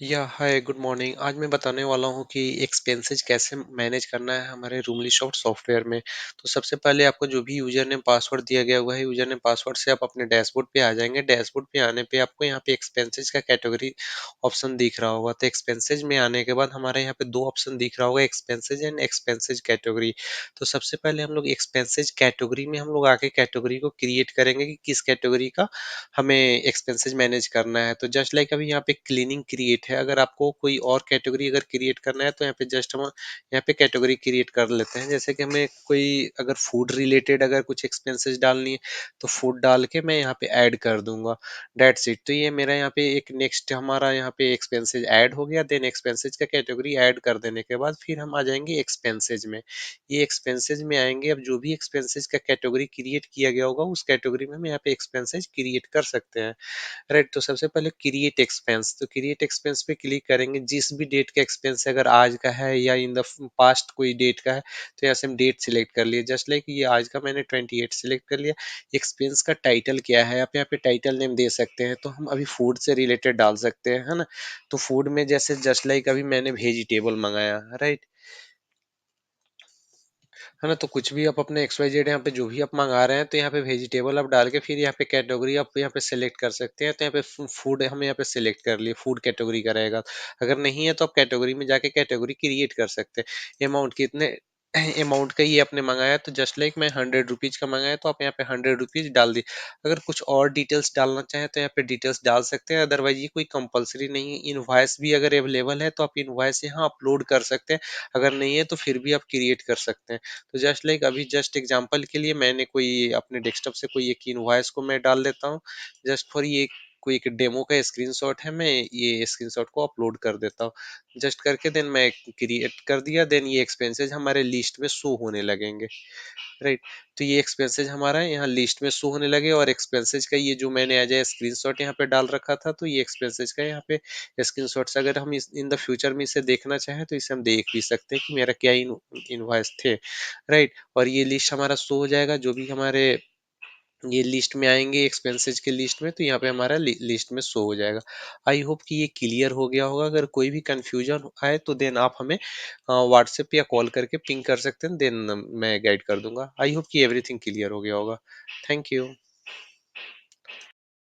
या hi good morning. आज मैं बताने वाला हूँ कि एक्सपेंसेस कैसे मैनेज करना है हमारे रूमली सॉफ्ट सॉफ्टवेयर में। तो सबसे पहले आपको जो भी यूजर नेम पासवर्ड दिया गया हुआ है, यूजर नेम पासवर्ड से आप अपने डैशबोर्ड पे आ जाएंगे। डैशबोर्ड पे आने पे आपको यहाँ पे एक्सपेंसेस का कैटेगरी ऑप्शन दिख रहा होगा। तो एक्सपेंसेस में आने के बाद हमारे यहाँ पे दो ऑप्शन दिख रहा होगा, एक्सपेंसेस एंड एक्सपेंसेस कैटेगरी। तो सबसे पहले हम लोग एक्सपेंसेस कैटेगरी में हम लोग आके कैटेगरी को क्रिएट करेंगे कि किस कैटेगरी का हमें एक्सपेंसेस मैनेज करना है। तो जस्ट लाइक अभी यहाँ पे क्लीनिंग क्रिएट है, अगर आपको कोई और कैटेगरी अगर क्रिएट करना है तो यहाँ पे जस्ट हम यहाँ पे कैटेगरी क्रिएट कर लेते हैं। जैसे कि हमें कोई अगर फूड रिलेटेड अगर कुछ एक्सपेंसेस डालनी है तो फूड डाल के मैं यहाँ पे ऐड कर दूंगा। That's it. तो ये मेरा यहाँ पे एक नेक्स्ट हमारा यहाँ पे एक्सपेंसेस ऐड हो गया। देन एक्सपेंसेस का कैटेगरी ऐड कर देने के बाद फिर हम आ जाएंगे एक्सपेंसेस में। ये एक्सपेंसेस में आएंगे, अब जो भी एक्सपेंसेस का कैटेगरी क्रिएट किया गया होगा उस कैटेगरी में हम यहाँ पे एक्सपेंसेस क्रिएट कर सकते हैं। राइट। तो सबसे पहले क्रिएट एक्सपेंस, तो क्रिएट एक्सपेंस पे क्लिक करेंगे। जिस भी डेट का एक्सपेंस है, अगर आज का है या इन द पास्ट कोई डेट का है तो यहाँ से हम डेट सिलेक्ट कर लिए। जस्ट लाइक ये आज का मैंने 28 सिलेक्ट कर लिया। एक्सपेंस का टाइटल क्या है, आप यहाँ पे टाइटल नेम दे सकते हैं। तो हम अभी फूड से रिलेटेड डाल सकते हैं, है ना। तो फूड में जैसे जस्ट लाइक अभी मैंने वेजिटेबल मंगाया, राइट, है ना। तो कुछ भी आप अपने एक्स वाई जेड यहाँ पे जो भी आप मंगा रहे हैं तो यहाँ पे वेजिटेबल आप डाल के फिर यहाँ पे कैटेगरी आप यहाँ पे सिलेक्ट कर सकते हैं। तो यहाँ पे फूड हम यहाँ पे सिलेक्ट कर लिए, फूड कैटेगरी का रहेगा। अगर नहीं है तो आप कैटेगरी में जाके कैटेगरी क्रिएट कर सकते हैं। अमाउंट कितने अमाउंट का ये आपने मंगाया, तो जस्ट लाइक मैं 100 रुपीज का मंगाया तो आप यहाँ पे 100 रुपीज डाल दी। अगर कुछ और डिटेल्स डालना चाहें तो यहाँ पे डिटेल्स डाल सकते हैं, अदरवाइज ये कोई कंपलसरी नहीं है। इनवॉइस भी अगर अवेलेबल है तो आप इनवॉइस यहाँ अपलोड कर सकते हैं, अगर नहीं है तो फिर भी आप क्रिएट कर सकते हैं। तो जस्ट लाइक अभी जस्ट एग्जांपल के लिए मैंने कोई अपने डेस्कटॉप से कोई एक इनवॉइस को मैं डाल देता हूँ। जस्ट फॉर ये कोई एक डेमो का स्क्रीनशॉट है, मैं ये स्क्रीनशॉट को अपलोड कर देता हूँ। जस्ट करके देन मैं क्रिएट कर दिया। देन ये एक्सपेंसेस हमारे लिस्ट में शो होने लगेंगे, राइट। तो ये एक्सपेंसेस हमारा यहाँ लिस्ट में शो होने लगे। और एक्सपेंसेस का ये जो मैंने एज ए स्क्रीनशॉट यहाँ पे डाल रखा था, तो ये एक्सपेंसेस का यहाँ पे स्क्रीनशॉट्स अगर हम इस इन द फ्यूचर में इसे देखना चाहें तो इसे हम देख भी सकते हैं कि मेरा क्या इनवॉइस थे, राइट। और ये लिस्ट हमारा शो हो जाएगा जो भी हमारे ये लिस्ट में आएंगे एक्सपेंसेस के लिस्ट में, तो यहाँ पे हमारा लिस्ट में शो हो जाएगा। आई होप कि ये क्लियर हो गया होगा। अगर कोई भी कंफ्यूजन आए तो देन आप हमें व्हाट्सएप या कॉल करके पिंग कर सकते हैं। देन मैं गाइड कर दूंगा। आई होप कि एवरीथिंग क्लियर हो गया होगा। Thank you.